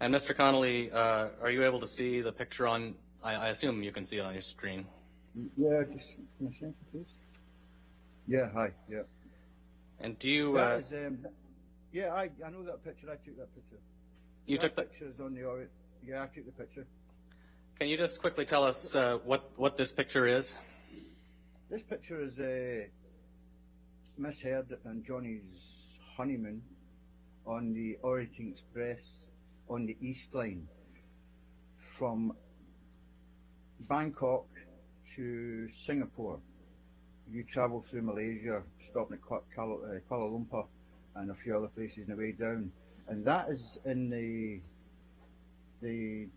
And Mr. Connoly, are you able to see the picture on, I assume you can see it on your screen. Yeah, just, can I see it, please? Yeah, hi, yeah. And do you... yeah, I know that picture, I took that picture. You took the picture is on the, yeah, I took the picture. Can you just quickly tell us what this picture is? This picture is Miss Heard and Johnny's honeymoon on the Orient Express on the East Line from Bangkok to Singapore. You travel through Malaysia, stopping at Kuala Lumpur and a few other places on the way down. And that is in the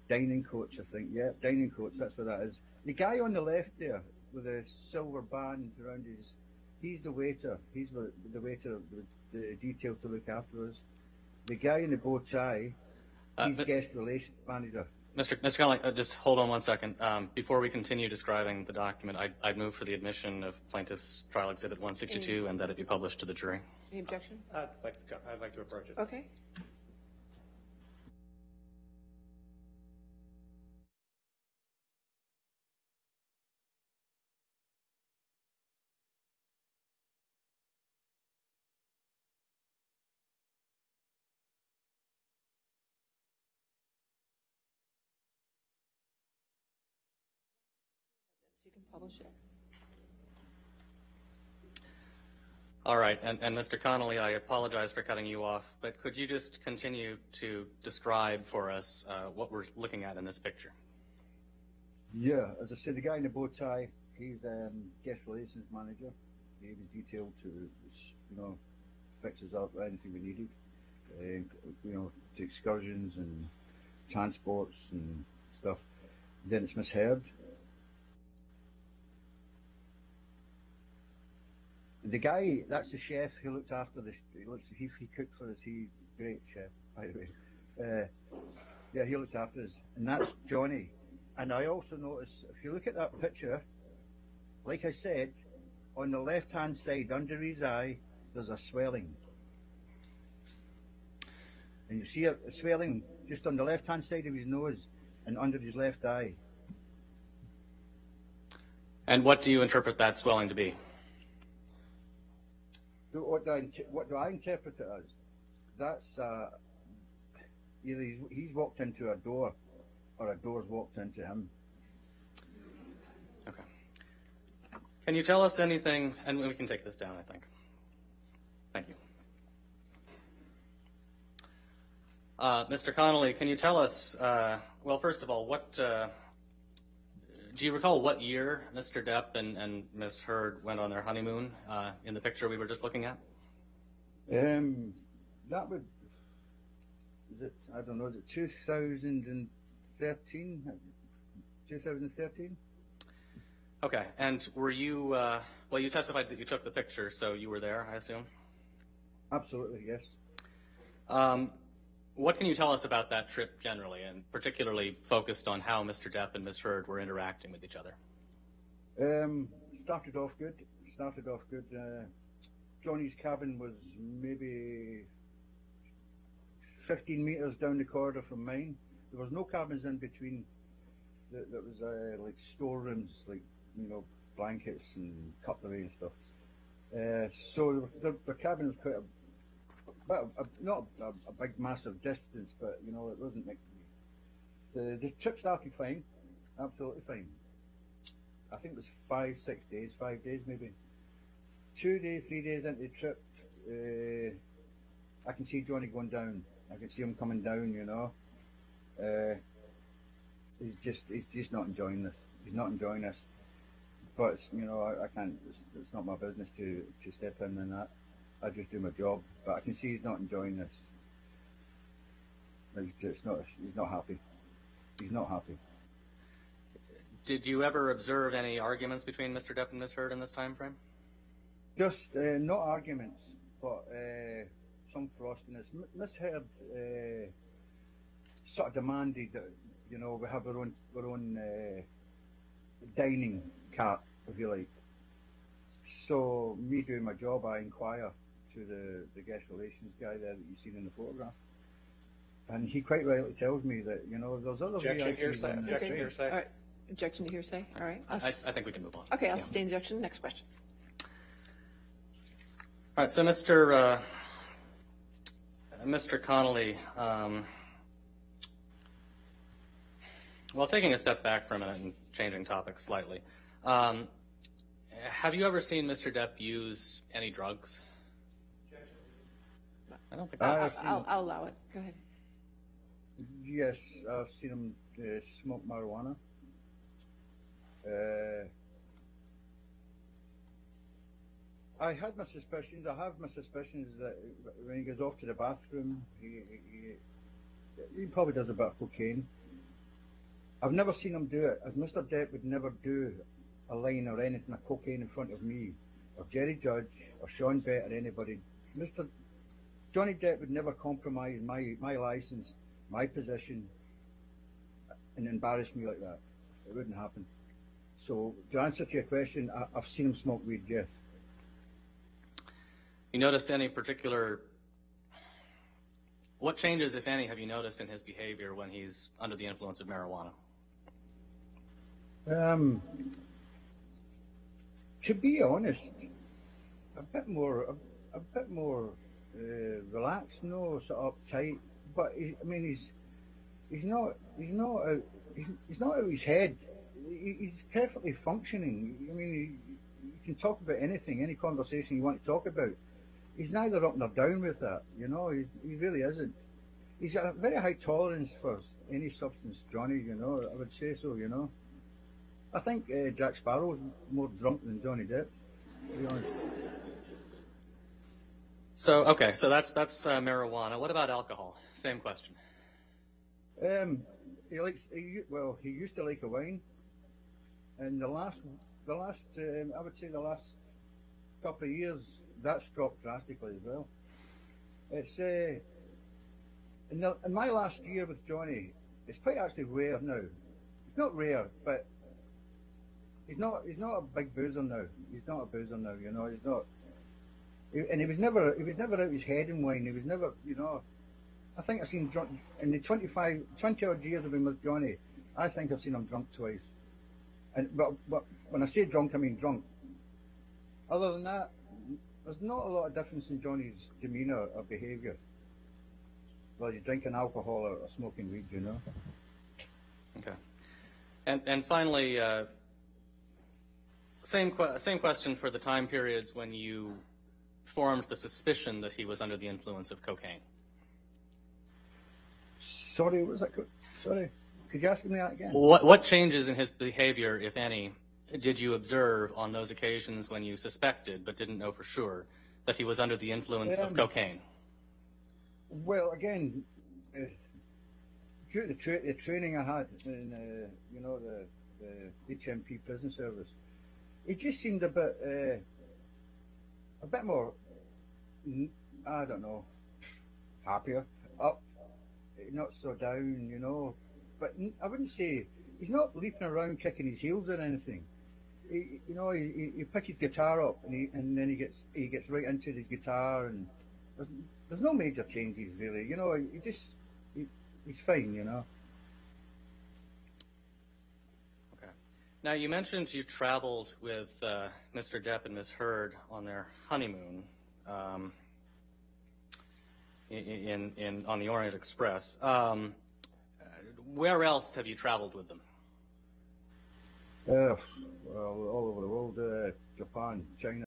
dining coach, I think. Yeah, dining coach, that's what that is. The guy on the left there with a silver band around he's the waiter. He's the waiter with the detail to look after us. The guy in the bow tie, he's guest relations manager. Mr. Connoly, just hold on one second. Before we continue describing the document, I'd move for the admission of Plaintiff's Trial Exhibit 162 and that it be published to the jury. Any objection? I'd like to approach it. Okay. You can publish it. All right, and Mr. Connoly, I apologize for cutting you off, but could you just continue to describe for us what we're looking at in this picture? Yeah, as I said, the guy in the bow tie, he's guest relations manager. He was detailed to, you know, fix us up anything we needed, you know, to excursions and transports and stuff. Then it's Miss Heard. The guy, that's the chef who looked after this. He cooked for us. He's a great chef, by the way. Yeah, he looked after us, and that's Johnny. And I also noticed, if you look at that picture, like I said, on the left-hand side under his eye, there's a swelling, and you see a swelling just on the left-hand side of his nose and under his left eye. And what do you interpret that swelling to be? What do I interpret it as? That's either he's walked into a door or a door's walked into him. Okay. Can you tell us anything, and we can take this down, I think. Thank you. Mr. Connoly, can you tell us, well, first of all, do you recall what year Mr. Depp and Ms. Heard went on their honeymoon in the picture we were just looking at? That would, is it, I don't know, is it 2013? 2013? Okay, and were you, well, you testified that you took the picture, so you were there, I assume? Absolutely, yes. What can you tell us about that trip generally, and particularly focused on how Mr. Depp and Ms. Heard were interacting with each other? Started off good. Johnny's cabin was maybe 15 meters down the corridor from mine. There was no cabins in between. There was like storerooms, like, you know, blankets and cutlery and stuff. So the cabin was quite not a big massive distance, but you know, it wasn't like the trip started fine, absolutely fine. I think it was 5 days maybe. 2 days, 3 days into the trip, I can see Johnny going down. I can see him coming down, you know. He's just not enjoying this. He's not enjoying this. But you know, I can't. It's not my business to step in and that. I just do my job. But I can see he's not enjoying this. He's not happy. He's not happy. Did you ever observe any arguments between Mr. Depp and Ms. Heard in this time frame? Just not arguments, but some frostiness. Miss Heard sort of demanded that, you know, we have our own dining cart, if you like. So me doing my job, I inquire to the guest relations guy there that you've seen in the photograph. And he quite rightly tells me that, you know, there's other Objection, VIPs hearsay, in the objection, train. hearsay. All right. Objection to hearsay. All right. I think we can move on. Okay, I'll Yeah. sustain the objection. Next question. All right, so Mr. Connolly, well, taking a step back for a minute and changing topics slightly, have you ever seen Mr. Depp use any drugs? I don't think that's... I'll allow it. Go ahead. Yes, I've seen him smoke marijuana. I had my suspicions. I have my suspicions that when he goes off to the bathroom, he probably does a bit of cocaine. I've never seen him do it, as Mr. Depp would never do a line or anything of cocaine in front of me, or Jerry Judge, or Sean Bett, or anybody. Johnny Depp would never compromise my license, my position, and embarrass me like that. It wouldn't happen. So, to answer to your question, I've seen him smoke weed, yes. You noticed any particular... What changes, if any, have you noticed in his behavior when he's under the influence of marijuana? To be honest, a bit more relaxed, no sort of uptight. But he's not out of his head. He's perfectly functioning. I mean, you can talk about anything, any conversation you want to talk about. He's neither up nor down with that, you know. He really isn't. He's got a very high tolerance for any substance, Johnny. You know, I would say so. You know, I think Jack Sparrow's more drunk than Johnny Depp, to be honest. So okay, so that's marijuana. What about alcohol? Same question. He used to like a wine, and the last I would say the last couple of years that's dropped drastically as well. It's in my last year with Johnny, it's quite actually rare now. It's not rare, but he's not a big boozer now. He's not a boozer now, you know. He's not, and he was never out of his head in wine. He was never, you know. I think I've seen drunk in the 20 odd years I've been with Johnny. I think I've seen him drunk twice. But when I say drunk, I mean drunk. Other than that, there's not a lot of difference in Johnny's demeanour or behaviour. Well, he's drinking alcohol or smoking weed, you know. Okay. And finally, same question for the time periods when you formed the suspicion that he was under the influence of cocaine. Sorry, what was that? Sorry, could you ask me that again? What changes in his behavior, if any, did you observe on those occasions when you suspected, but didn't know for sure, that he was under the influence of cocaine? Well, again, due to the training I had in, you know, the HMP prison service, it just seemed a bit more, I don't know, happier, up, not so down, you know. But I wouldn't say he's not leaping around kicking his heels or anything. He picks his guitar up and then he gets right into his guitar, and there's no major changes really. You know, he's fine. You know. Okay. Now you mentioned you traveled with Mr. Depp and Ms. Heard on their honeymoon on the Orient Express. Where else have you traveled with them? Well, all over the world, Japan, China.